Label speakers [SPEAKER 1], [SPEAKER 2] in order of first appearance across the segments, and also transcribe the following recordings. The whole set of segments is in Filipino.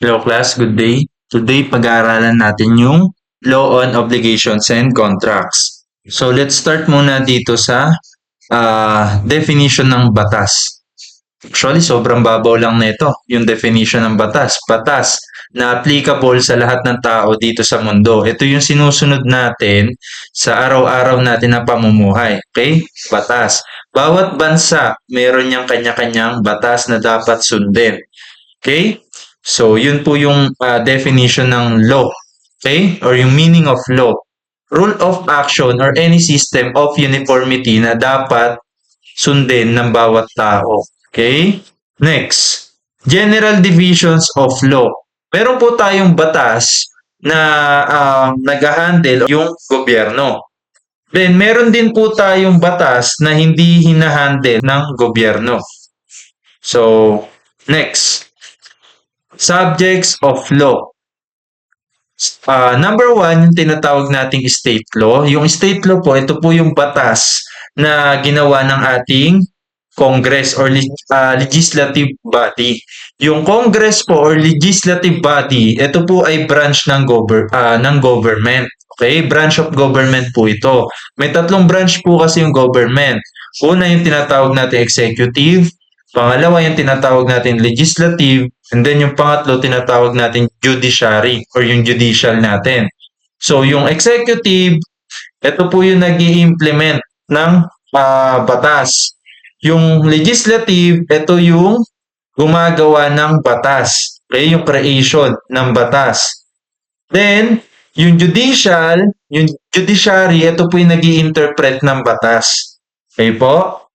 [SPEAKER 1] Hello class, good day. Today pag-aaralan natin yung Law on Obligations and Contracts. So let's start muna dito sa definition ng batas. Actually, sobrang babaw lang nito, yung definition ng batas. Batas na applicable sa lahat ng tao dito sa mundo. Ito yung sinusunod natin sa araw-araw natin na pamumuhay. Okay? Batas. Bawat bansa, meron niyang kanya-kanyang batas na dapat sundin. Okay? So, yun po yung definition ng law. Okay? Or yung meaning of law. Rule of action or any system of uniformity na dapat sundin ng bawat tao. Okay? Next, general divisions of law. Meron po tayong batas na nag-handle yung gobyerno. Then, meron din po tayong batas na hindi hinahandle ng gobyerno. So, next, subjects of law. Number one, yung tinatawag nating state law. Yung state law po, ito po yung batas na ginawa ng ating Congress or legislative body. Yung Congress po or legislative body, ito po ay branch ng government. Okay? Branch of government po ito. May tatlong branch po kasi yung government. Una yung tinatawag natin executive, pangalawa yung tinatawag natin legislative, and then yung pangatlo tinatawag natin judiciary or yung judicial natin. So yung executive, ito po yung nag-i-implement ng batas. Yung legislative, ito yung gumagawa ng batas. Okay, yung creation ng batas. Then, yung judiciary, ito po yung nag-i-interpret ng batas. Okay po?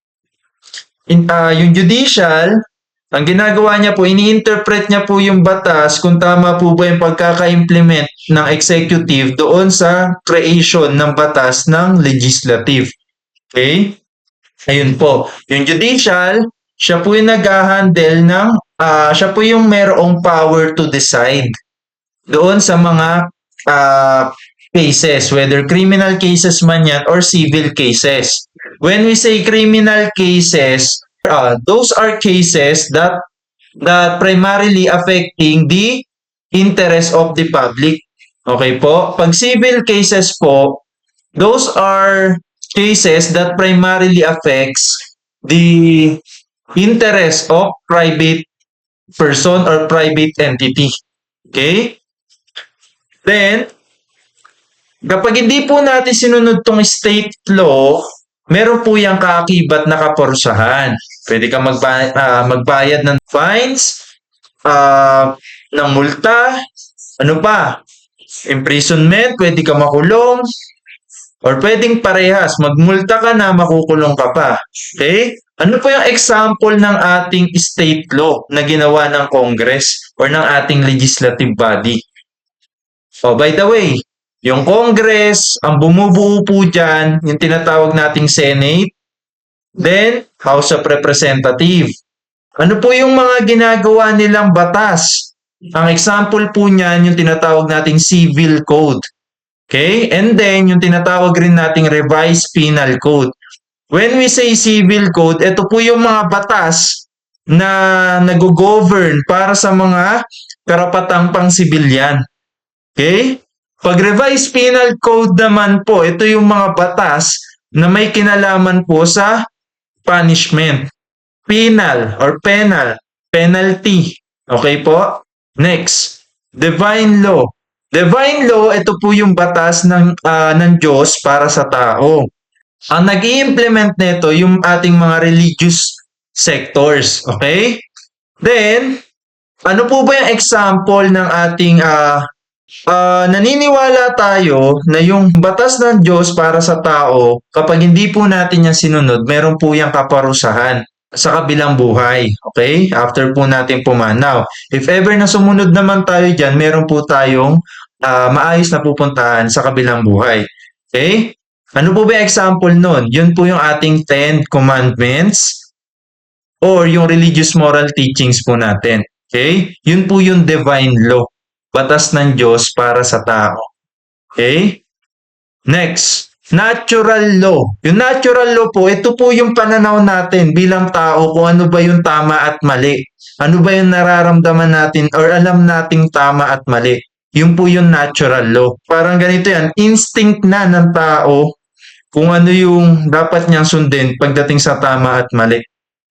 [SPEAKER 1] Yung judicial, ang ginagawa niya po, ini-interpret niya po yung batas kung tama po ba yung pagkaka-implement ng executive doon sa creation ng batas ng legislative. Okay? Ayun po. Yung judicial, siya po yung nag-handle ng, siya po yung merong power to decide doon sa mga cases, whether criminal cases man yan or civil cases. When we say criminal cases, those are cases that primarily affecting the interest of the public. Okay po? Pag civil cases po, those are cases that primarily affects the interest of private person or private entity. Okay? Then, kapag hindi po natin sinunod tong state law, meron po yung kaakibat na kaparusahan. Pwede ka magbayad ng fines, ng multa, ano pa, imprisonment, pwede ka makulong, or pwedeng parehas, magmulta ka na, makukulong ka pa. Okay? Ano po yung example ng ating state law na ginawa ng Congress or ng ating legislative body? So, by the way, yung Congress, ang bumubuo po dyan, yung tinatawag nating Senate, then House of Representative. Ano po yung mga ginagawa nilang batas? Ang example po niyan, yung tinatawag nating Civil Code. Okay? And then, yung tinatawag rin nating Revised Penal Code. When we say Civil Code, ito po yung mga batas na nag-govern para sa mga karapatang pang-sibilyan. Okay? Pag Revised Penal Code naman po, ito yung mga batas na may kinalaman po sa punishment. Penal or penalty. Okay po? Next, Divine Law. Divine Law, ito po yung batas ng Diyos para sa tao. Ang nag-i-implement nito yung ating mga religious sectors. Okay? Then, ano po ba yung example ng ating naniniwala tayo na yung batas ng Diyos para sa tao, kapag hindi po natin yan sinunod, meron po yung kaparusahan sa kabilang buhay. Okay? After po natin pumanaw. If ever na sumunod naman tayo dyan, meron po tayong maayos na pupuntahan sa kabilang buhay. Okay? Ano po ba yung example nun? Yun po yung ating 10 commandments or yung religious moral teachings po natin. Okay? Yun po yung divine law. Batas ng Diyos para sa tao. Okay? Next, Natural law. Yung natural law po, ito po yung pananaw natin bilang tao kung ano ba yung tama at mali. Ano ba yung nararamdaman natin or alam nating tama at mali. Yun po yung natural law. Parang ganito yan, instinct na ng tao kung ano yung dapat niyang sundin pagdating sa tama at mali.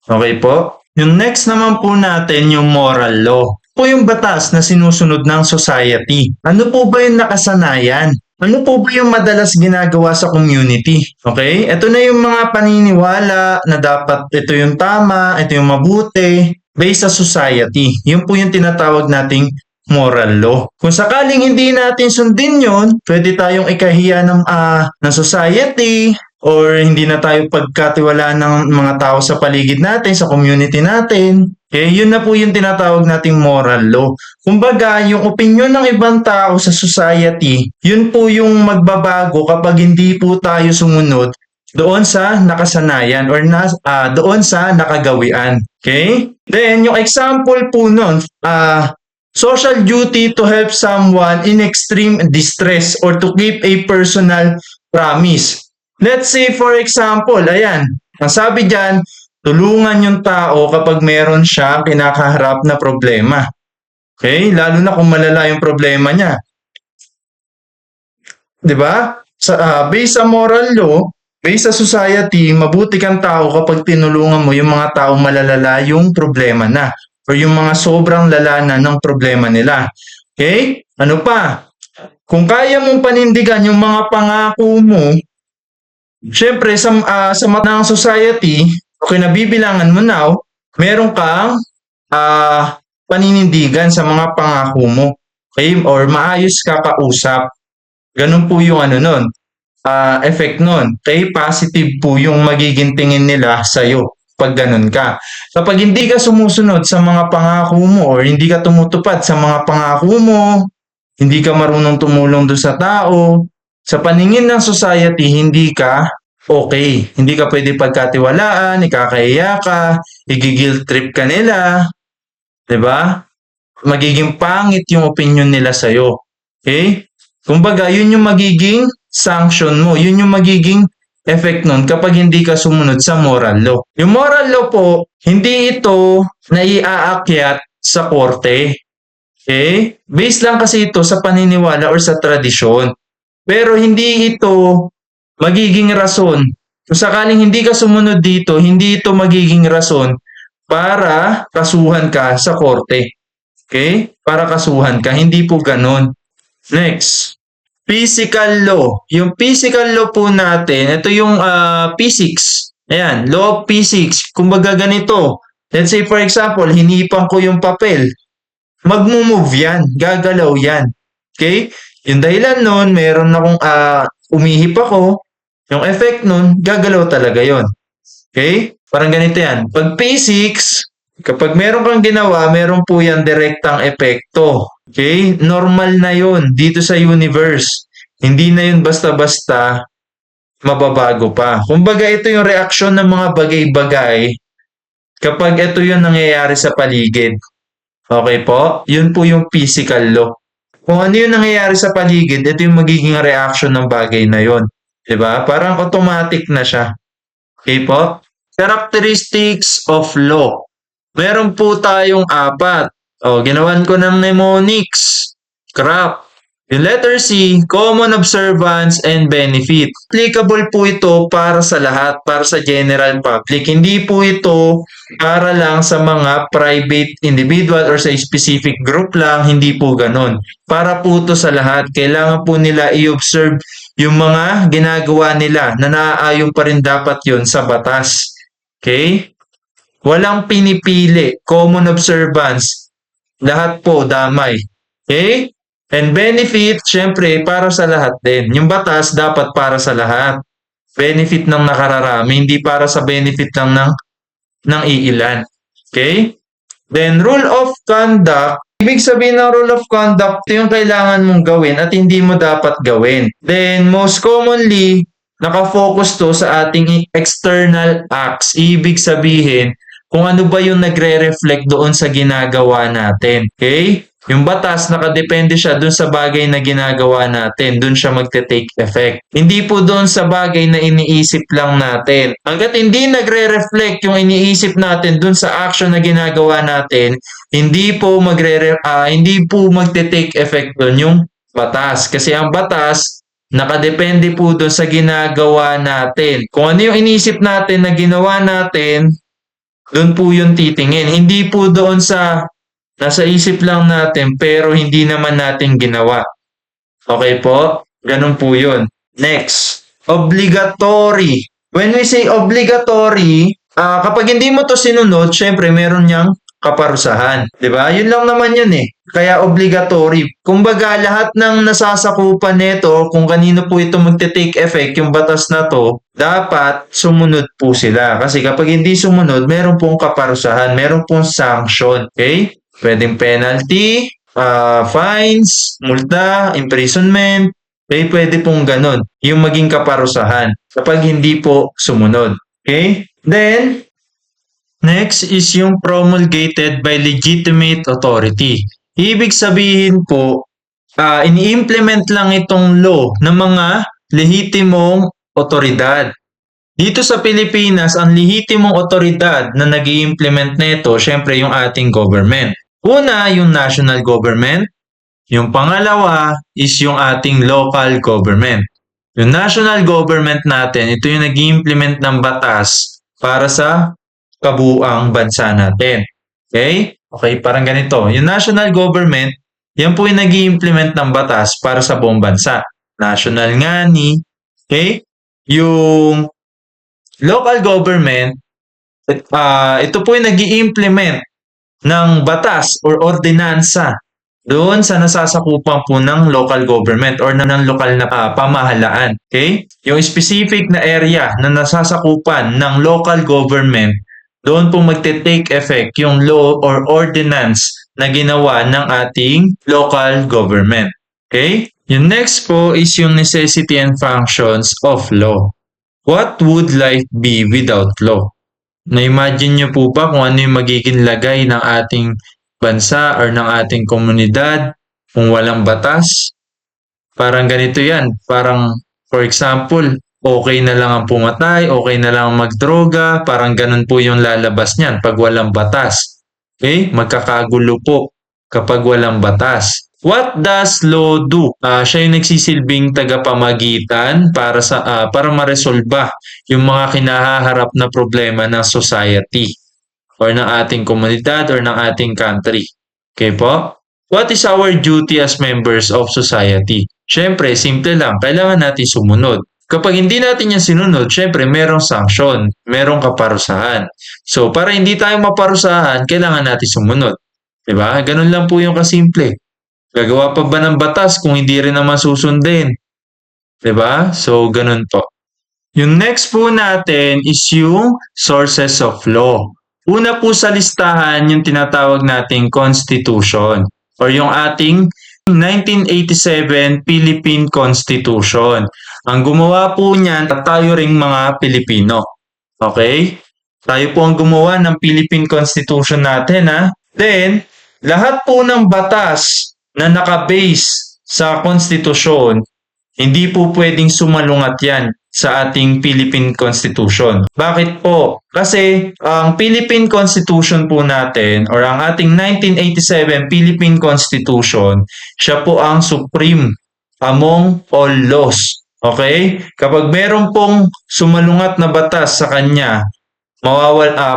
[SPEAKER 1] Okay po? Yung next naman po natin yung moral law. Po yung batas na sinusunod ng society. Ano po ba yung nakasanayan? Ano po ba yung madalas ginagawa sa community? Okay? Ito na yung mga paniniwala na dapat ito yung tama, ito yung mabuti, based sa society. Yun po yung tinatawag nating moral law. Kung sakaling hindi natin sundin yun, pwede tayong ikahiya ng society, or hindi na tayo pagkatiwalaan ng mga tao sa paligid natin, sa community natin. Okay, yun na po yung tinatawag nating moral law. Kumbaga, yung opinion ng ibang tao sa society, yun po yung magbabago kapag hindi po tayo sumunod doon sa nakasanayan or doon sa nakagawian. Okay? Then, yung example po nun, social duty to help someone in extreme distress or to keep a personal promise. Let's say for example, ayan, ang sabi dyan, tulungan yung tao kapag meron siya kinakaharap na problema. Okay? Lalo na kung malala yung problema niya. 'Di ba? Based sa moral law, based sa society, mabuti kang tao kapag tinulungan mo yung mga taong malalala yung problema na or yung mga sobrang lala na ng problema nila. Okay? Ano pa? Kung kaya mong panindigan yung mga pangako mo, syempre, sa mata ng society, o kinabibilangan mo now, meron kang paninindigan sa mga pangako mo. Okay? Or maayos ka kausap. Ganun po yung nun, effect nun. Okay? Positive po yung magiging tingin nila sa'yo pag ganun ka. Kapag hindi ka sumusunod sa mga pangako mo or hindi ka tumutupad sa mga pangako mo, hindi ka marunong tumulong doon sa tao, sa paningin ng society, hindi ka okay. Hindi ka pwede pagkatiwalaan, ikakahiya ka, igigil trip ka nila, 'di ba? Magiging pangit yung opinion nila sa'yo. Okay? Kumbaga, yun yung magiging sanction mo. Yun yung magiging effect nun kapag hindi ka sumunod sa moral law. Yung moral law po, hindi ito naiaakyat sa korte. Okay? Based lang kasi ito sa paniniwala or sa tradisyon. Pero hindi ito magiging rason. Kung sakaling hindi ka sumunod dito, hindi ito magiging rason para kasuhan ka sa korte. Okay? Para kasuhan ka. Hindi po ganun. Next. Physical law. Yung physical law po natin, ito yung physics. Ayan, law of physics. Kumbaga ganito. Let's say for example, hinipan ko yung papel. Magmo-move yan. Gagalaw yan. Okay? Yung dahilan nun, meron akong umihip ako. Yung effect nun, gagalaw talaga yon. Okay? Parang ganito yan. Pag physics, kapag meron kang ginawa, meron po yan direktang epekto. Okay? Normal na yon dito sa universe. Hindi na yun basta-basta mababago pa. Kumbaga, ito yung reaksyon ng mga bagay-bagay kapag ito yung nangyayari sa paligid. Okay po? Yun po yung physical law. Kung ano yung nangyayari sa paligid, ito yung magiging reaction ng bagay na yon. Diba? Parang automatic na siya. Okay po? Characteristics of law. Meron po tayong 4. Ginawan ko ng mnemonics. Crap. Yung letter C, common observance and benefit. Applicable po ito para sa lahat, para sa general public. Hindi po ito para lang sa mga private individual or sa specific group lang. Hindi po ganun. Para po ito sa lahat. Kailangan po nila i-observe yung mga ginagawa nila na naaayon pa rin dapat yon sa batas. Okay? Walang pinipili. Common observance. Lahat po damay. Okay? And benefit, syempre, para sa lahat din. Yung batas, dapat para sa lahat. Benefit ng nakararami, hindi para sa benefit lang ng iilan. Okay? Then, rule of conduct. Ibig sabihin ng rule of conduct, ito yung kailangan mong gawin at hindi mo dapat gawin. Then, most commonly, nakafocus to sa ating external acts. Ibig sabihin, kung ano ba yung nagre-reflect doon sa ginagawa natin. Okay? Yung batas, nakadepende siya dun sa bagay na ginagawa natin. Dun siya magte-take effect. Hindi po dun sa bagay na iniisip lang natin. Hanggat hindi nagre-reflect yung iniisip natin dun sa action na ginagawa natin, hindi po hindi po magte-take effect dun yung batas. Kasi ang batas, nakadepende po dun sa ginagawa natin. Kung ano yung iniisip natin na ginawa natin, dun po yung titingin. Hindi po doon sa nasa isip lang natin pero hindi naman natin ginawa. Okay po? Ganun po yun. Next, obligatory. When we say obligatory, kapag hindi mo to sinunod, syempre meron niyang kaparusahan. 'Di ba? Yun lang naman yun eh. Kaya obligatory. Kumbaga, lahat ng nasasakupan nito, kung kanino po ito magte-take effect, yung batas na to, dapat sumunod po sila. Kasi kapag hindi sumunod, meron pong kaparusahan, meron pong sanction. Okay? Pwedeng penalty, fines, multa, imprisonment, pwede pong ganun. Yung maging kaparusahan kapag hindi po sumunod. Okay? Then, next is yung promulgated by legitimate authority. Ibig sabihin po, ini-implement lang itong law ng mga lehitimong otoridad. Dito sa Pilipinas, ang lehitimong otoridad na nag-i-implement nito, syempre yung ating government. Una, yung national government. Yung pangalawa is yung ating local government. Yung national government natin, ito yung nag-i-implement ng batas para sa kabuuang bansa natin. Okay? Okay, parang ganito. Yung national government, yan po yung nag-i-implement ng batas para sa buong bansa. National nga ni. Okay? Yung local government, ito po yung nag-i-implement ng batas or ordinansa doon sa nasasakupan po ng local government or ng lokal na pamahalaan. Okay? Yung specific na area na nasasakupan ng local government, doon po magte-take effect yung law or ordinance na ginawa ng ating local government. Okay? Yung next po is yung necessity and functions of law. What would life be without law? Na-imagine nyo po ba kung ano yung magiging lagay ng ating bansa or ng ating komunidad kung walang batas? Parang ganito yan. Parang, for example, okay na lang ang pumatay, okay na lang ang magdroga, parang ganun po yung lalabas niyan pag walang batas. Okay? Magkakagulo po kapag walang batas. What does law do? Siya yung nagsisilbing tagapamagitan para maresolba yung mga kinahaharap na problema ng society or ng ating komunidad or ng ating country. Okay po? What is our duty as members of society? Syempre, simple lang. Kailangan natin sumunod. Kapag hindi natin yan sinunod, syempre, merong sanction, merong kaparusahan. So, para hindi tayo maparusahan, kailangan natin sumunod. Diba? Ganun lang po yung kasimple. Gagawa pa ba ng batas kung hindi rin naman susundin? 'Di ba? So, ganun po. Yung next po natin is yung sources of law. Una po sa listahan yung tinatawag nating Constitution or yung ating 1987 Philippine Constitution. Ang gumawa po niyan, tayo ring mga Pilipino. Okay? Tayo po ang gumawa ng Philippine Constitution natin, ha? Then, lahat po ng batas na nakabase sa konstitusyon, hindi po pwedeng sumalungat yan sa ating Philippine Constitution. Bakit po? Kasi ang Philippine Constitution po natin or ang ating 1987 Philippine Constitution, siya po ang supreme among all laws. Okay? Kapag meron pong sumalungat na batas sa kanya,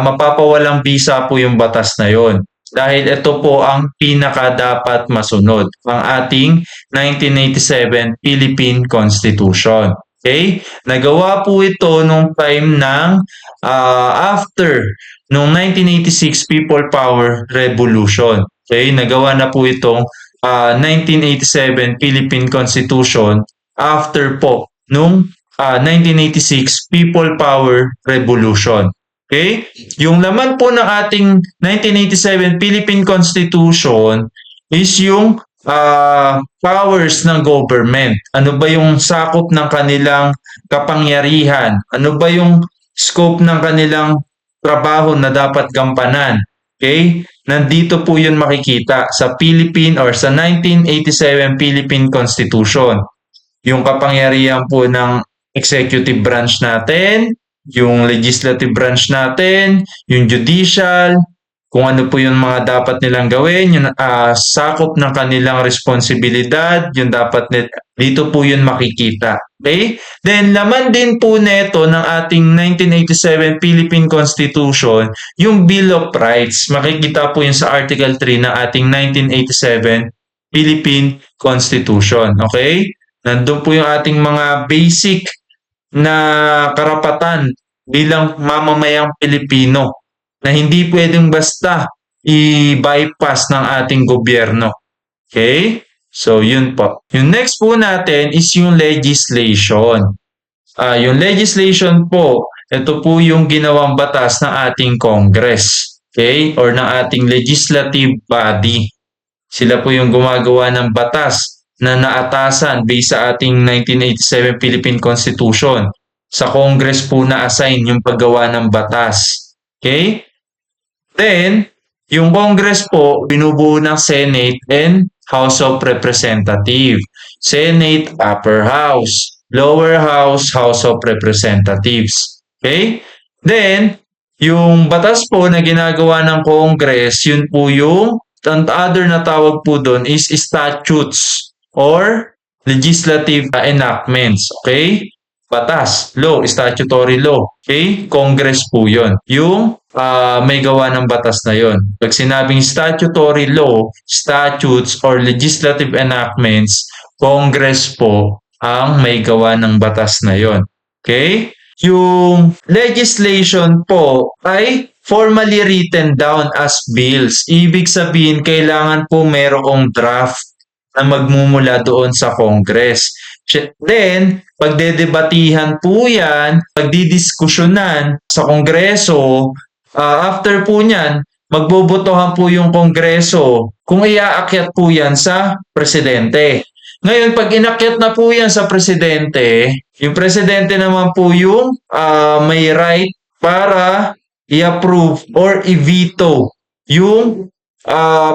[SPEAKER 1] mapapawalang bisa po yung batas na yon. Dahil ito po ang pinaka dapat masunod, ang ating 1987 Philippine Constitution. Okay? Nagawa po ito nung time ng after nung 1986 People Power Revolution. Okay? Nagawa na po itong 1987 Philippine Constitution after po nung 1986 People Power Revolution. Okay? Yung laman po ng ating 1987 Philippine Constitution is yung powers ng government. Ano ba yung sakop ng kanilang kapangyarihan? Ano ba yung scope ng kanilang trabaho na dapat gampanan? Okay? Nandito po yun makikita sa Philippine or sa 1987 Philippine Constitution. Yung kapangyarihan po ng executive branch natin, yung legislative branch natin, yung judicial, kung ano po yung mga dapat nilang gawin, yung sakop ng kanilang responsibilidad, yung dapat dito po yun makikita. Okay? Then, laman din po neto ng ating 1987 Philippine Constitution, yung Bill of Rights. Makikita po yun sa Article 3 ng ating 1987 Philippine Constitution. Okay? Nandun po yung ating mga basic na karapatan bilang mamamayang Pilipino na hindi pwedeng basta i-bypass ng ating gobyerno. Okay? So, yun po. Yung next po natin is yung legislation. Yung legislation po, ito po yung ginawang batas ng ating Congress. Okay? Or ng ating legislative body. Sila po yung gumagawa ng batas na naatasan based sa ating 1987 Philippine Constitution. Sa Congress po na-assign yung paggawa ng batas. Okay? Then, yung Congress po, binubuo ng Senate and House of Representatives. Senate, Upper House. Lower House, House of Representatives. Okay? Then, yung batas po na ginagawa ng Congress, yun po yung other na tawag po doon is statutes or legislative enactments. Okay? Batas, law, statutory law. Okay? Congress po yun. Yung may gawa ng batas na yon. Pag sinabing statutory law, statutes, or legislative enactments, Congress po ang may gawa ng batas na yon. Okay? Yung legislation po ay formally written down as bills. Ibig sabihin, kailangan po merong draft na magmumula doon sa Congress. Then, pagdedebatihan po yan, pagdidiskusyonan sa Kongreso, after po niyan, magbobotohan po yung Kongreso kung iaakyat po yan sa Presidente. Ngayon, pag inakyat na po yan sa Presidente, yung Presidente naman po yung may right para i-approve or i-veto yung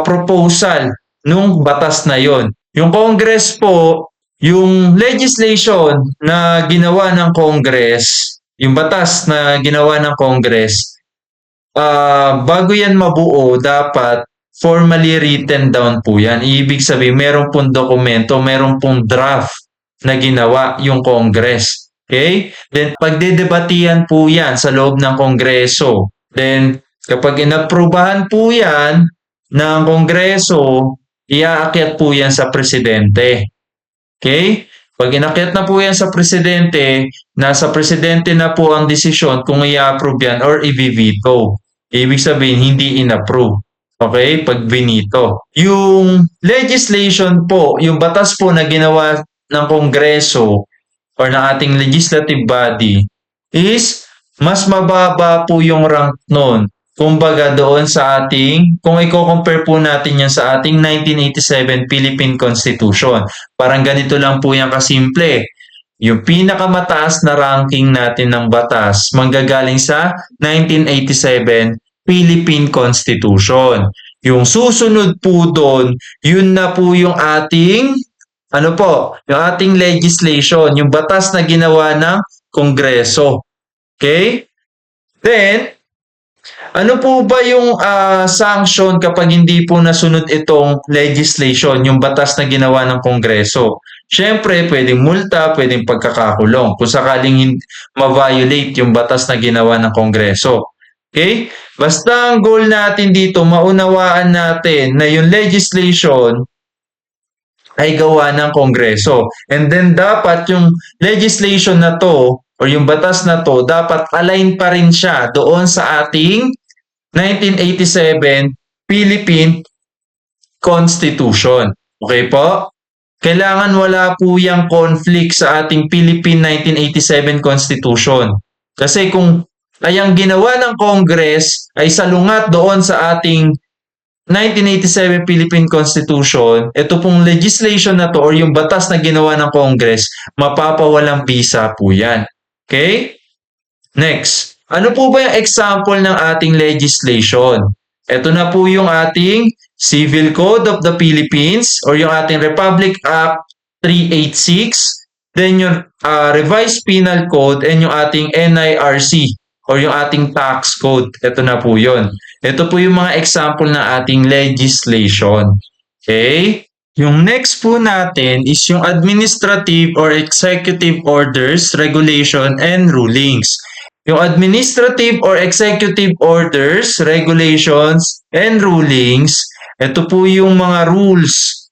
[SPEAKER 1] proposal nung batas na yon. Yung Congress po, yung legislation na ginawa ng Congress, yung batas na ginawa ng Congress, bago yan mabuo, dapat formally written down po yan. Ibig sabihin, meron pong dokumento, meron pong draft na ginawa yung Congress. Okay? Then, pagdedebatihan po yan sa loob ng Kongreso. Then, kapag inaprubahan po yan ng Kongreso, iaakyat po yan sa Presidente. Okay? Pag inakyat na po yan sa Presidente, nasa Presidente na po ang desisyon kung i-approve yan or i-veto. Ibig sabihin, hindi in-approve. Okay? Pag binito. Yung legislation po, yung batas po na ginawa ng Kongreso or ng ating legislative body is mas mababa po yung rank nun. Kumbaga doon sa ating, kung i-compare po natin yan sa ating 1987 Philippine Constitution. Parang ganito lang po yan kasimple. Yung pinakamataas na ranking natin ng batas manggagaling sa 1987 Philippine Constitution. Yung susunod po doon, yun na po yung ating, yung ating legislation, yung batas na ginawa ng Kongreso. Okay? Then, ano po ba yung sanction kapag hindi po nasunod itong legislation, yung batas na ginawa ng Kongreso? Siyempre, pwedeng multa, pwedeng pagkakakulong kung sakaling ma-violate yung batas na ginawa ng Kongreso. Okay? Basta ang goal natin dito, maunawaan natin na yung legislation ay gawa ng Kongreso. And then dapat yung legislation na to or yung batas na to, dapat align pa rin siya doon sa ating 1987 Philippine Constitution. Okay po? Kailangan wala po yung conflict sa ating Philippine 1987 Constitution. Kasi kung ay ang ginawa ng Congress ay salungat doon sa ating 1987 Philippine Constitution, ito pong legislation na to or yung batas na ginawa ng Congress, mapapawalang bisa po yan. Okay? Next. Ano po ba yung example ng ating legislation? Ito na po yung ating Civil Code of the Philippines or yung ating Republic Act 386, then yung Revised Penal Code and yung ating NIRC or yung ating tax code. Ito na po yun. Ito po yung mga example ng ating legislation. Okay? Yung next po natin is yung administrative or executive orders, regulation, and rulings. Yung administrative or executive orders, regulations, and rulings, ito po yung mga rules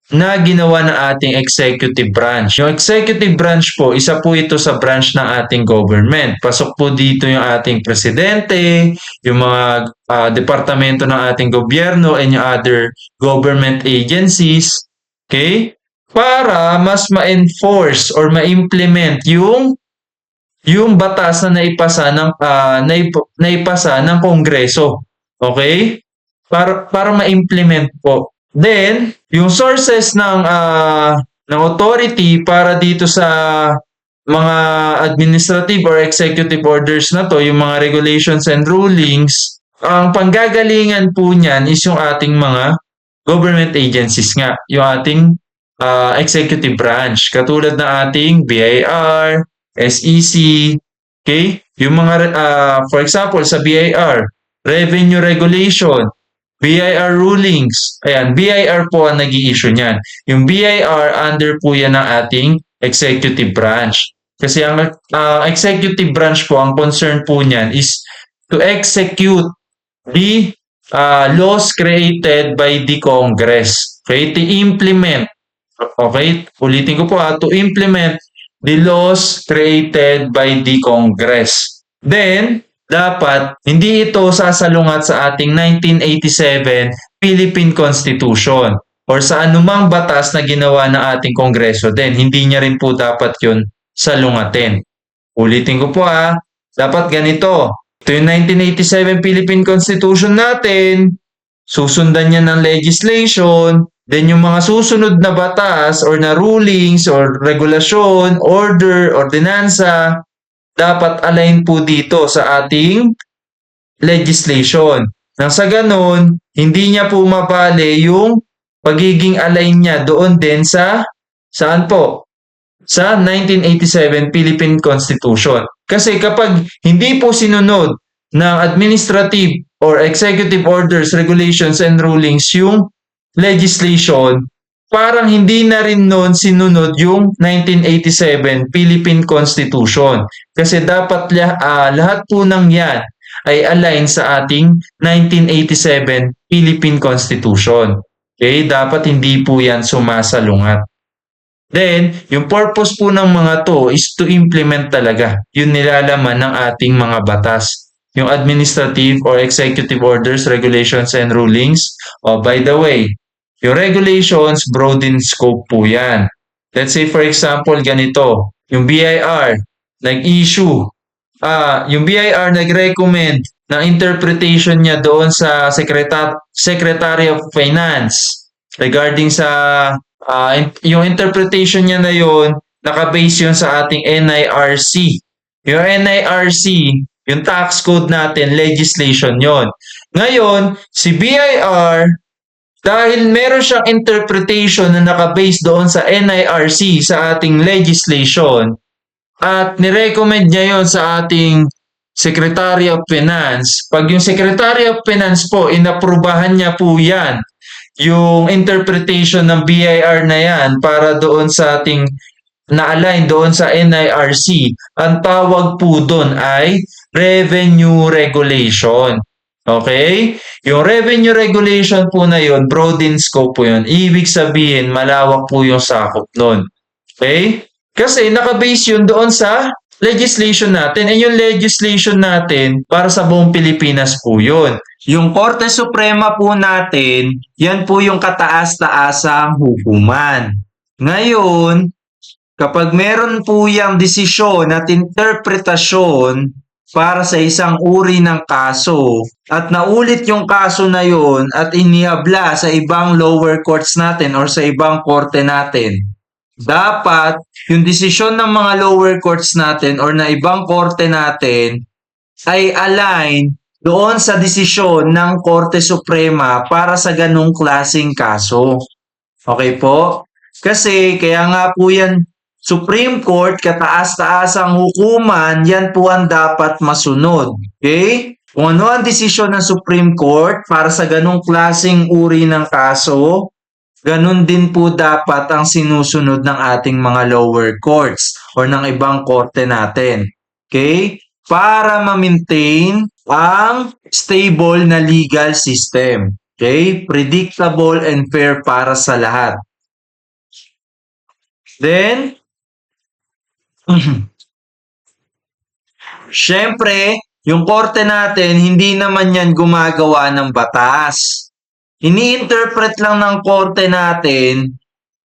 [SPEAKER 1] na ginawa ng ating executive branch. Yung executive branch po, isa po ito sa branch ng ating government. Pasok po dito yung ating presidente, yung mga departamento ng ating gobyerno, and yung other government agencies. Okay? Para mas ma-enforce or ma-implement yung batas na naipasa ng Kongreso. Okay? Para ma-implement po. Then, yung sources ng authority para dito sa mga administrative or executive orders na to, yung mga regulations and rulings, ang panggagalingan po niyan is yung ating mga government agencies nga, yung ating executive branch, katulad ng ating BIR, SEC, okay? Yung mga, for example, sa BIR, revenue regulation, BIR rulings. Ayan, BIR po ang nag-i-issue niyan. Yung BIR, under po yan ng ating executive branch. Kasi ang executive branch po, ang concern po niyan is to execute the laws created by the Congress. Okay, to implement. Okay, ulitin ko po to implement the laws created by the Congress. Then, dapat hindi ito sasalungat sa ating 1987 Philippine Constitution or sa anumang batas na ginawa ng ating Kongreso din. Hindi niya rin po dapat yun salungatin. Ulitin ko po dapat ganito. Ito yung 1987 Philippine Constitution natin. Susundan niya ng legislation. Then yung mga susunod na batas or na rulings or regulasyon, order, ordinansa, dapat align po dito sa ating legislation. Nang sa ganun, hindi niya po mabali yung pagiging align niya doon din saan po? Sa 1987 Philippine Constitution. Kasi kapag hindi po sinunod ng administrative or executive orders, regulations, and rulings yung legislation, parang hindi na rin noon sinunod yung 1987 Philippine Constitution. Kasi dapat lahat po ng yan ay align sa ating 1987 Philippine Constitution. Okay? Dapat hindi po yan sumasalungat. Then, yung purpose po ng mga to is to implement talaga yung nilalaman ng ating mga batas. Yung administrative or executive orders, regulations, and rulings. Oh, by the way, yung regulations, broad in scope po yan. Let's say for example, ganito. Yung BIR, nag-issue. Yung BIR nag-recommend ng interpretation niya doon sa Secretary of Finance regarding sa yung interpretation niya na yun, nakabase yun sa ating NIRC. Yung NIRC, yung tax code natin, legislation yon. Ngayon, si BIR, dahil meron siyang interpretation na nakabase doon sa NIRC, sa ating legislation, at nirecommend niya yon sa ating Secretary of Finance. Pag yung Secretary of Finance po, inaprubahan niya po yan, yung interpretation ng BIR na yan para doon sa ating na-align doon sa NIRC, ang tawag po doon ay revenue regulation. Okay? Yung revenue regulation po na yun, broad in scope po yun. Ibig sabihin, malawak po yung sakop nun. Okay? Kasi nakabase yun doon sa legislation natin. And yung legislation natin, para sa buong Pilipinas po yun. Yung Korte Suprema po natin, yan po yung kataas-taasang hukuman. Ngayon, kapag meron po yung desisyon at interpretasyon para sa isang uri ng kaso at naulit yung kaso na yun at inihabla sa ibang lower courts natin or sa ibang korte natin, dapat yung desisyon ng mga lower courts natin or na ibang korte natin ay align doon sa desisyon ng Korte Suprema para sa ganong klaseng kaso. Okay po? Kasi kaya nga po yan, Supreme Court, kataas-taas ang hukuman, yan po ang dapat masunod. Okay? Kung ano ang desisyon ng Supreme Court para sa ganong klaseng uri ng kaso, ganun din po dapat ang sinusunod ng ating mga lower courts or ng ibang korte natin. Okay? Para ma-maintain ang stable na legal system. Okay? Predictable and fair para sa lahat. Then, syempre, yung korte natin, hindi naman yan gumagawa ng batas. Ini-interpret lang ng korte natin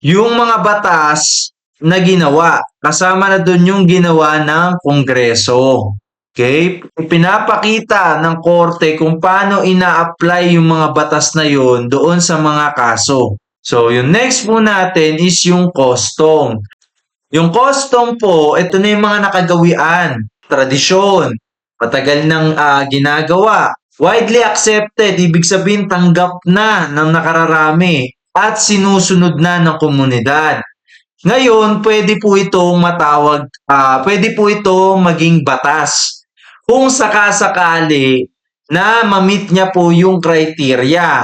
[SPEAKER 1] yung mga batas na ginawa. Kasama na dun yung ginawa ng Kongreso. Okay? Pinapakita ng korte kung paano ina-apply yung mga batas na yun doon sa mga kaso. So, yung next po natin is yung custom. Yung custom po, ito na yung mga nakagawian, tradisyon, matagal nang ginagawa, widely accepted, ibig sabihin tanggap na ng nakararami at sinusunod na ng komunidad. Ngayon, pwede po itong pwede po ito maging batas. Kung sakasakali na ma-meet niya po yung criteria.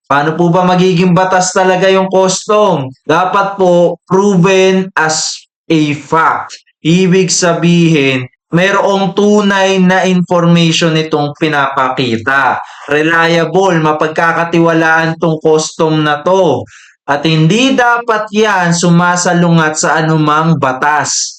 [SPEAKER 1] Paano po ba magiging batas talaga yung custom? Dapat po proven as a fact. Ibig sabihin, mayroong tunay na information itong pinapakita. Reliable, mapagkakatiwalaan tong custom na to. At hindi dapat yan sumasalungat sa anumang batas.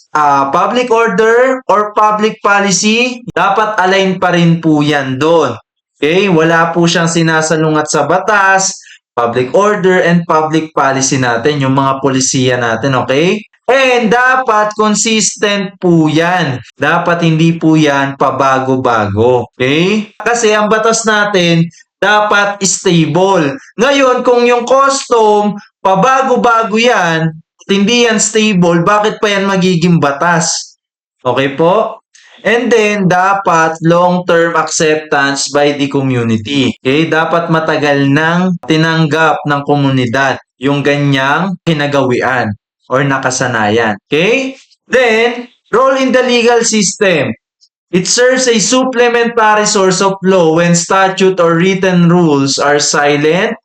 [SPEAKER 1] Public order or public policy, dapat align pa rin po yan doon. Okay, wala po siyang sinasalungat sa batas, public order, and public policy natin, yung mga polisiya natin, okay? And dapat consistent po yan. Dapat hindi po yan pabago-bago. Okay? Kasi ang batas natin, dapat stable. Ngayon, kung yung custom, pabago-bago yan, hindi yan stable, bakit pa yan magiging batas? Okay po? And then, dapat long-term acceptance by the community. Okay? Dapat matagal nang tinanggap ng komunidad yung ganyang kinagawian or nakasanayan. Okay? Then, role in the legal system. It serves a supplementary source of law when statute or written rules are silent,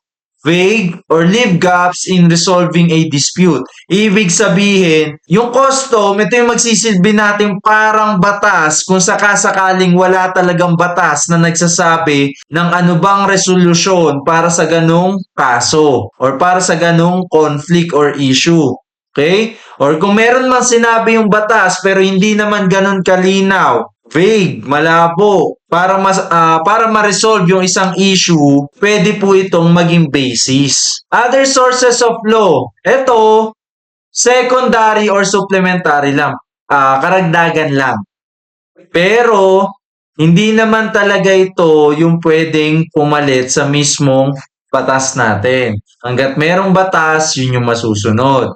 [SPEAKER 1] vague, or leave gaps in resolving a dispute. Ibig sabihin, yung custom, ito yung magsisilbi natin parang batas kung sakasakaling wala talagang batas na nagsasabi ng ano bang resolusyon para sa ganong kaso or para sa ganong conflict or issue. Okay? Or kung meron man sinabi yung batas pero hindi naman ganon kalinaw, vague, malabo, para ma-resolve yung isang issue, pwede po itong maging basis. Other sources of law, ito, secondary or supplementary lang, karagdagan lang. Pero, hindi naman talaga ito yung pwedeng pumalit sa mismong batas natin. Hanggat merong batas, yun yung masusunod.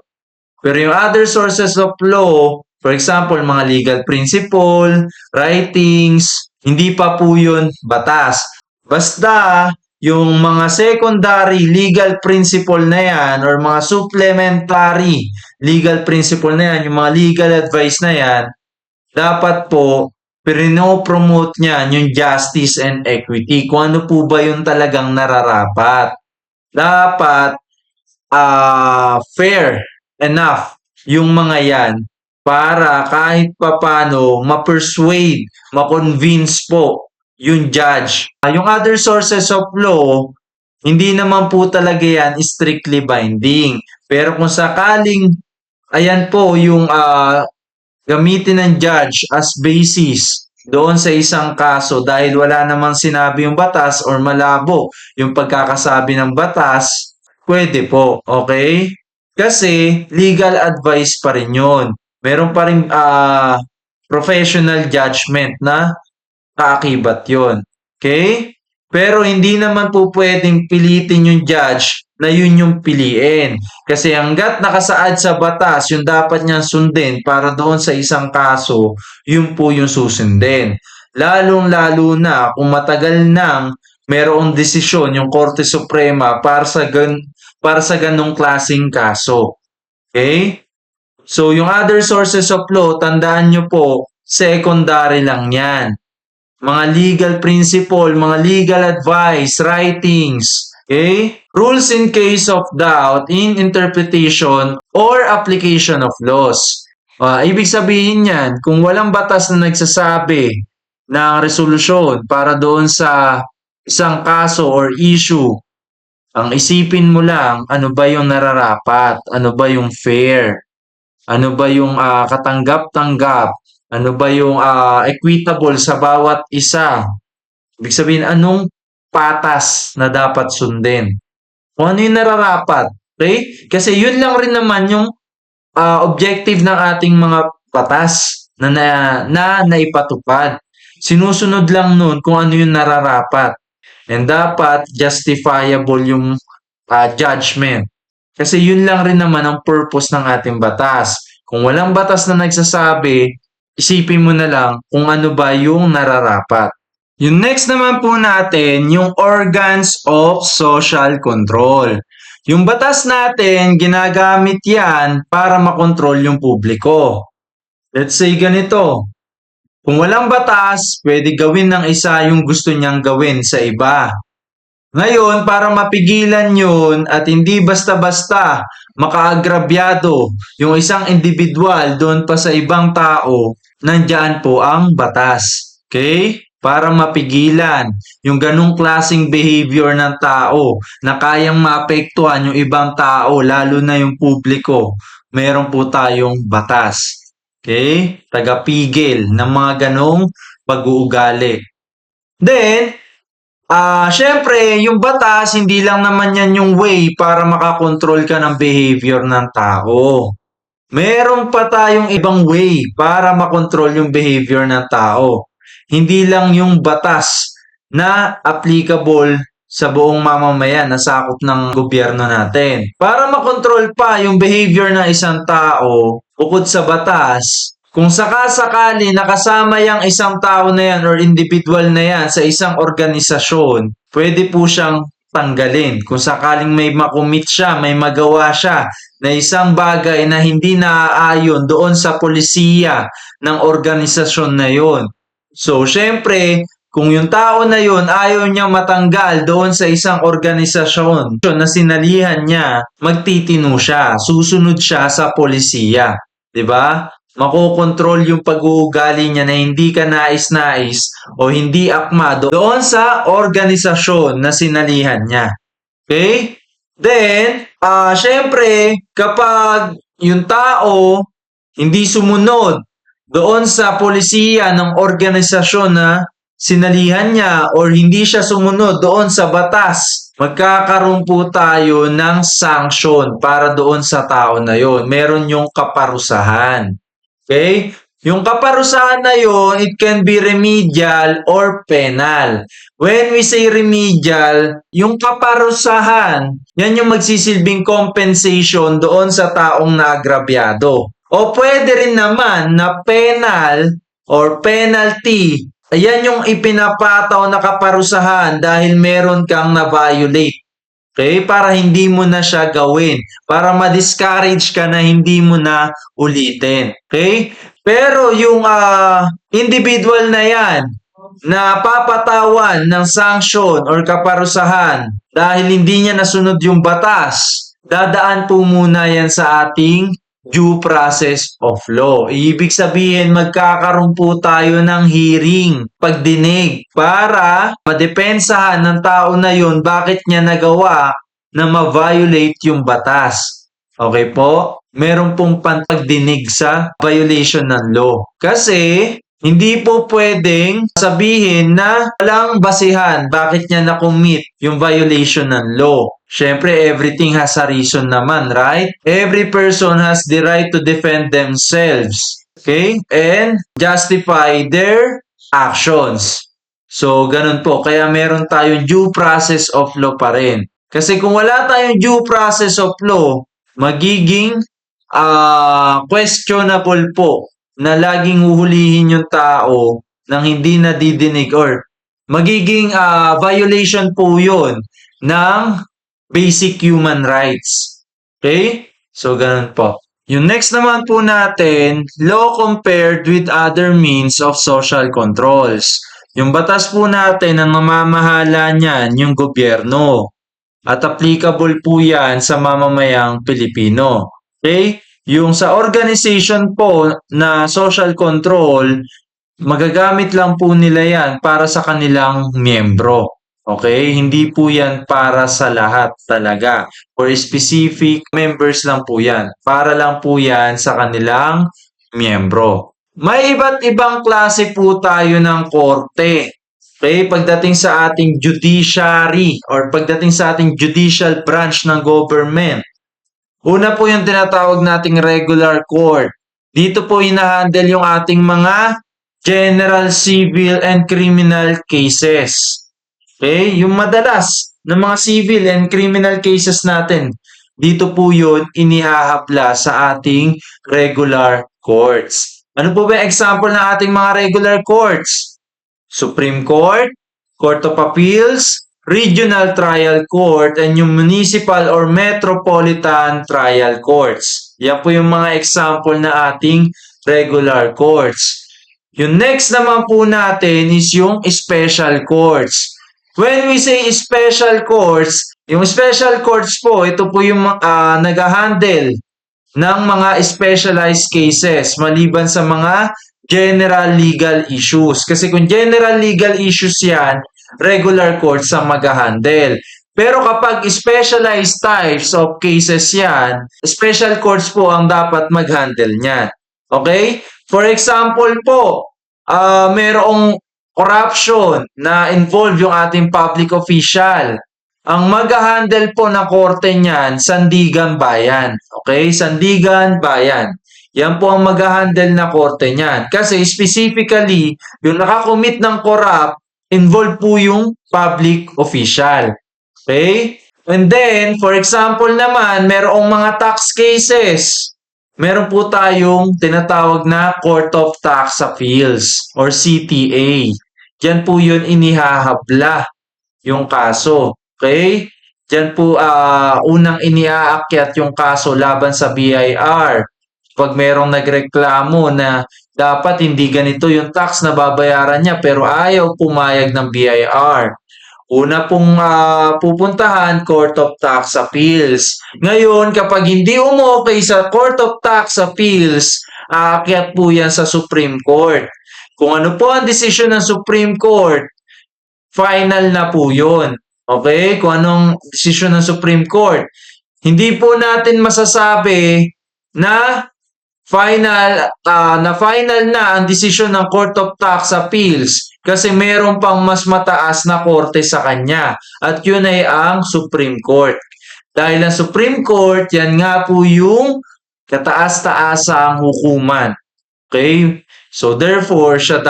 [SPEAKER 1] Pero yung other sources of law, for example, mga legal principle, writings, hindi pa po yun batas. Basta, yung mga secondary legal principle na yan or mga supplementary legal principle na yan, yung mga legal advice na yan, dapat po, promote niyan yung justice and equity. Kung ano po ba yung talagang nararapat. Dapat, fair enough yung mga yan para kahit papano ma-persuade, ma-convince po yung judge. Yung other sources of law, hindi naman po talaga yan strictly binding. Pero kung sakaling, ayan po yung gamitin ng judge as basis doon sa isang kaso dahil wala namang sinabi yung batas or malabo yung pagkakasabi ng batas, pwede po, okay? Kasi legal advice pa rin yun. Meron pa rin professional judgment na kaakibat yun. Okay? Pero hindi naman po pwedeng pilitin yung judge na yun yung piliin. Kasi hanggat nakasaad sa batas, yung dapat niyang sundin para doon sa isang kaso, yun po yung susundin. lalong-lalo na kung matagal nang merong desisyon yung Korte Suprema para sa ganong klaseng kaso. Okay? So, yung other sources of law, tandaan nyo po, secondary lang yan. Mga legal principle, mga legal advice, writings, okay? Rules in case of doubt in interpretation or application of laws. Ibig sabihin yan, kung walang batas na nagsasabi ng resolusyon para doon sa isang kaso or issue, ang isipin mo lang, ano ba yung nararapat? Ano ba yung fair? Ano ba yung katanggap-tanggap? Ano ba yung equitable sa bawat isa? Ibig sabihin, anong patas na dapat sundin? Kung ano yung nararapat. Okay? Kasi yun lang rin naman yung objective ng ating mga batas na naipatupad. Sinusunod lang nun kung ano yung nararapat. And dapat justifiable yung judgment. Kasi yun lang rin naman ang purpose ng ating batas. Kung walang batas na nagsasabi, isipin mo na lang kung ano ba yung nararapat. Yung next naman po natin, yung organs of social control. Yung batas natin, ginagamit yan para makontrol yung publiko. Let's say ganito, kung walang batas, pwede gawin ng isa yung gusto niyang gawin sa iba. Ngayon, para mapigilan yun at hindi basta-basta makaagrabyado yung isang individual doon pa sa ibang tao, nandyan po ang batas. Okay? Para mapigilan yung ganong klaseng behavior ng tao na kayang maapektuhan yung ibang tao, lalo na yung publiko, meron po tayong batas. Okay? Tagapigil ng mga ganong pag-uugali. Then, syempre, yung batas, hindi lang naman yan yung way para makakontrol ka ng behavior ng tao. Meron pa tayong ibang way para makontrol yung behavior ng tao. Hindi lang yung batas na applicable sa buong mamamayan na sakop ng gobyerno natin. Para makontrol pa yung behavior ng isang tao, bukod sa batas, kung sakasakali nakasama yung isang tao na yan or individual na yan sa isang organisasyon, pwede po siyang tanggalin. Kung sakaling may makumit siya, may magawa siya na isang bagay na hindi naaayon doon sa polisiya ng organisasyon na yon. So, syempre, kung yung tao na yon ayaw niya matanggal doon sa isang organisasyon na sinalihan niya, magtitino siya, susunod siya sa polisiya. 'Di ba? Makokontrol yung pag-uugali niya na hindi ka nais-nais o hindi akma doon sa organisasyon na sinalihan niya. Okay? Then, syempre, kapag yung tao hindi sumunod doon sa polisiya ng organisasyon na sinalihan niya or hindi siya sumunod doon sa batas, magkakaroon po tayo ng sanction para doon sa tao na yon. Meron yung kaparusahan. Okay? Yung kaparusahan na yon, it can be remedial or penal. When we say remedial, yung kaparusahan, yan yung magsisilbing compensation doon sa taong naagrabyado. O pwede rin naman na penal or penalty, ayan yung ipinapataw na kaparusahan dahil meron kang na-violate. Okay? Para hindi mo na siya gawin. Para ma-discourage ka na hindi mo na ulitin. Okay? Pero yung individual na yan, na papatawan ng sanction or kaparusahan dahil hindi niya nasunod yung batas, dadaan po muna yan sa ating due process of law. Ibig sabihin, magkakaroon po tayo ng hearing, pagdinig, para madepensahan ng tao na yun bakit niya nagawa na ma-violate yung batas. Okay po? Meron pong pagdinig sa violation ng law. Kasi, hindi po pwedeng sabihin na walang basihan bakit niya na-commit yung violation ng law. Siyempre, everything has a reason naman, right? Every person has the right to defend themselves, okay? And justify their actions. So, ganun po. Kaya meron tayong due process of law pa rin. Kasi kung wala tayong due process of law, magiging questionable po na laging uhulihin yung tao ng hindi nadidinig or magiging violation po yun ng basic human rights. Okay? So, ganun po. Yung next naman po natin, law compared with other means of social controls. Yung batas po natin, ang mamamahala niyan, yung gobyerno. At applicable po yan sa mamamayang Pilipino. Okay? Yung sa organization po na social control, magagamit lang po nila yan para sa kanilang miyembro. Okay? Hindi po yan para sa lahat talaga. For specific members lang po yan. Para lang po yan sa kanilang miyembro. May iba't ibang klase po tayo ng korte. Okay? Pagdating sa ating judiciary or pagdating sa ating judicial branch ng government. Una po yung tinatawag nating regular court. Dito po hinahandle yung ating mga general, civil, and criminal cases. Okay? Yung madalas ng mga civil and criminal cases natin, dito po yun inihahabla sa ating regular courts. Ano po ba yung example ng ating mga regular courts? Supreme Court, Court of Appeals, Regional Trial Court, and yung Municipal or Metropolitan Trial Courts. Yan po yung mga example na ating regular courts. Yung next naman po natin is yung special courts. When we say special courts, yung special courts po, ito po yung nag-handle ng mga specialized cases maliban sa mga general legal issues. Kasi kung general legal issues yan, regular courts ang mag-handle. Pero kapag specialized types of cases yan, special courts po ang dapat mag-handle niyan. Okay? For example po, merong corruption na involve yung ating public official. Ang mag-handle po ng korte niyan, Sandigan Bayan. Okay? Sandigan Bayan. Yan po ang mag-handle na korte niyan. Kasi specifically, yung nakakommit ng corrupt, involved po yung public official. Okay? And then, for example naman, merong mga tax cases. Meron po tayong tinatawag na Court of Tax Appeals or CTA. Diyan po yun inihahabla yung kaso. Okay? Diyan po unang iniaakyat yung kaso laban sa BIR. Pag merong nagreklamo na dapat hindi ganito yung tax na babayaran niya pero ayaw pumayag ng BIR. Una pong pupuntahan, Court of Tax Appeals. Ngayon, kapag hindi umokay sa Court of Tax Appeals, aakyat po yan sa Supreme Court. Kung ano po ang desisyon ng Supreme Court, final na po yun. Okay? Kung anong desisyon ng Supreme Court. Hindi po natin masasabi na final na ang desisyon ng Court of Tax Appeals kasi meron pang mas mataas na korte sa kanya at yun ay ang Supreme Court. Dahil ang Supreme Court, yan nga po yung kataas-taasang hukuman. Okay? So therefore, siya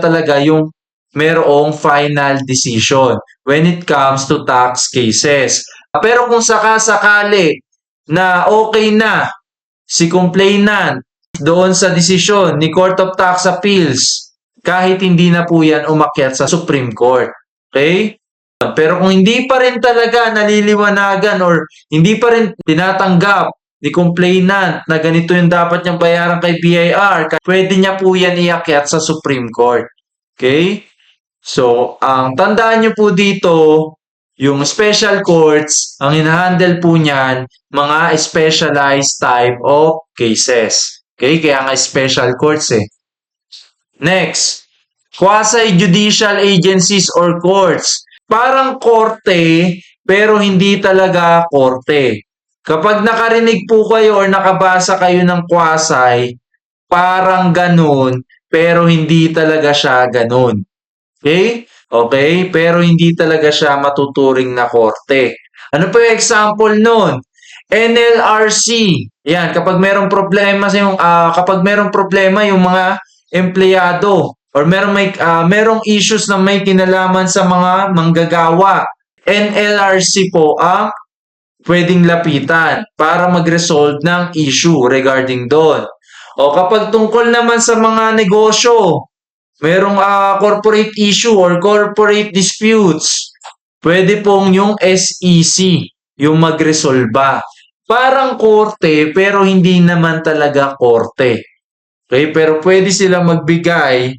[SPEAKER 1] talaga yung merong final decision when it comes to tax cases. Pero kung sakasakali na okay na si complainant doon sa desisyon ni Court of Tax Appeals, kahit hindi na po yan umakyat sa Supreme Court. Okay? Pero kung hindi pa rin talaga naliliwanagan or hindi pa rin tinatanggap ni complainant na ganito yung dapat niyang bayaran kay BIR, pwede niya po yan iakyat sa Supreme Court. Okay? So, ang tandaan niyo po dito, yung special courts, ang hinahandle po niyan, mga specialized type of cases. Okay? Kaya nga special courts eh. Next, quasi-judicial agencies or courts. Parang korte, pero hindi talaga korte. Kapag nakarinig po kayo or nakabasa kayo ng quasi, parang ganun, pero hindi talaga siya ganun. Okay? Okay? Pero hindi talaga siya matuturing na korte. Ano po yung example nun? NLRC. Yan, kapag merong problema yung mga empleyado or merong issues na may kinalaman sa mga manggagawa, NLRC po ang pwedeng lapitan para mag-resolve ng issue regarding doon. O kapag tungkol naman sa mga negosyo, merong corporate issue or corporate disputes, pwede pong yung SEC, yung magresolba. Parang korte, pero hindi naman talaga korte. Okay? Pero pwede sila magbigay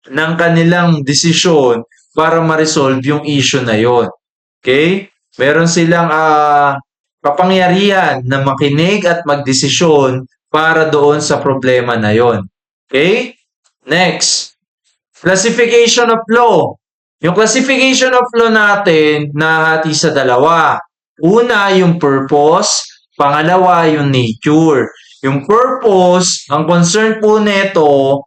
[SPEAKER 1] ng kanilang desisyon para ma-resolve yung issue na yon. Okay? Meron silang kapangyarihan na makinig at magdesisyon para doon sa problema na yon. Okay? Next, classification of law. Yung classification of law natin nahati sa dalawa. Una, yung purpose. Pangalawa, yung nature. Yung purpose, ang concern po nito,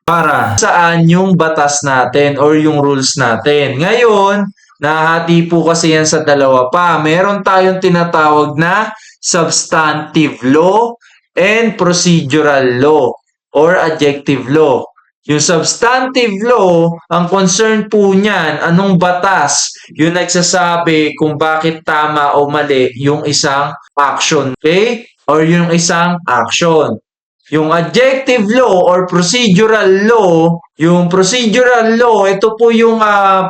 [SPEAKER 1] para saan yung batas natin or yung rules natin. Ngayon, nahati po kasi yan sa dalawa pa. Meron tayong tinatawag na substantive law and procedural law or adjective law. Yung substantive law, ang concern po niyan, anong batas yung nagsasabi kung bakit tama o mali yung isang action, okay? Or yung isang action. Yung adjective law or procedural law, yung procedural law, ito po yung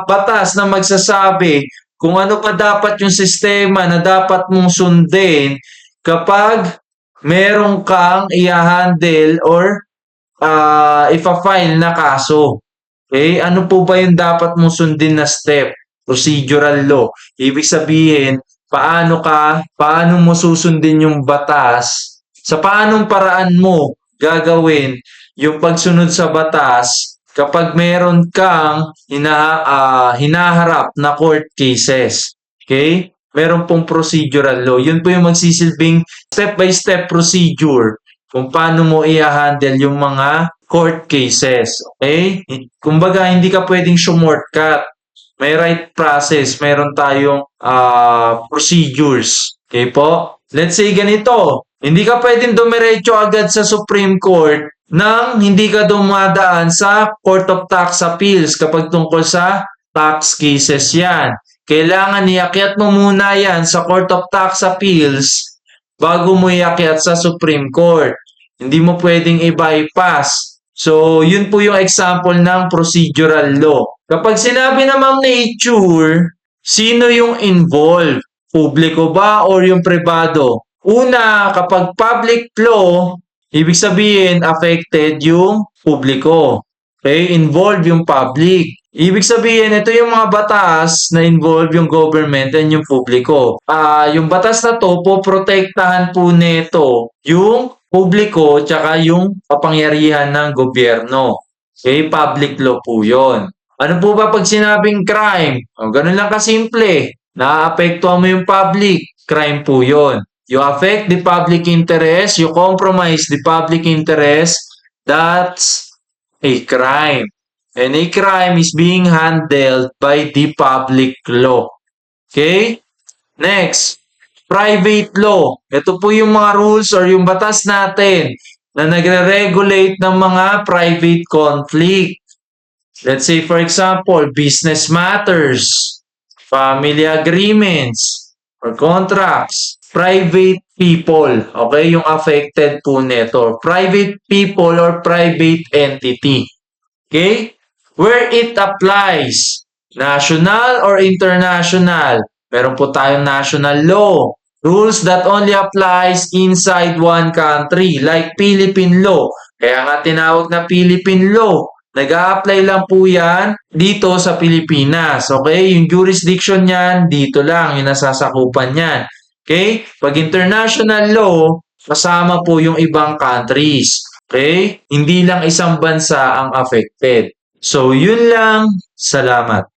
[SPEAKER 1] batas na magsasabi kung ano pa dapat yung sistema na dapat mong sundin kapag meron kang i-handle or ipa-file na kaso. Okay? Ano po ba yung dapat mong sundin na step? Procedural law. Ibig sabihin, paano mo susundin yung batas, sa paanong paraan mo gagawin yung pagsunod sa batas kapag meron kang hinaharap na court cases. Okay? Meron pong procedural law. Yun po yung magsisilbing step-by-step procedure kung paano mo i-handle yung mga court cases. Okay? Kumbaga, hindi ka pwedeng shortcut. May right process. Meron tayong procedures. Okay po? Let's say ganito. Hindi ka pwedeng dumiretso agad sa Supreme Court nang hindi ka dumadaan sa Court of Tax Appeals kapag tungkol sa tax cases yan. Kailangan iakyat mo muna yan sa Court of Tax Appeals bago mo iakyat sa Supreme Court. Hindi mo pwedeng i-bypass. So, yun po yung example ng procedural law. Kapag sinabi namang nature, sino yung involved? Publiko ba or yung pribado? Una, kapag public law, ibig sabihin affected yung publiko. Okay? Involved yung public. Ibig sabihin, ito yung mga batas na involve yung government and yung publiko. Yung batas na to, poprotektahan po nito yung publiko tsaka yung kapangyarihan ng gobyerno. Okay? Public law po yun. Ano po ba pag sinabing crime? Ganun lang kasimple. Naaapektuhan mo yung public. Crime po yun. You affect the public interest, you compromise the public interest, that's a crime. And a crime is being handled by the public law. Okay? Next, private law. Ito po yung mga rules or yung batas natin na nagre-regulate ng mga private conflict. Let's say, for example, business matters, family agreements, or contracts. Private people. Okay? Yung affected po nito. Private people or private entity. Okay? Where it applies, national or international. Meron po tayong national law. Rules that only applies inside one country, like Philippine law. Kaya nga tinawag na Philippine law. Nag-a-apply lang po yan dito sa Pilipinas. Okay? Yung jurisdiction niyan, dito lang. Yung nasasakupan niyan. Okay? Pag international law, kasama po yung ibang countries. Okay? Hindi lang isang bansa ang affected. So, yun lang. Salamat.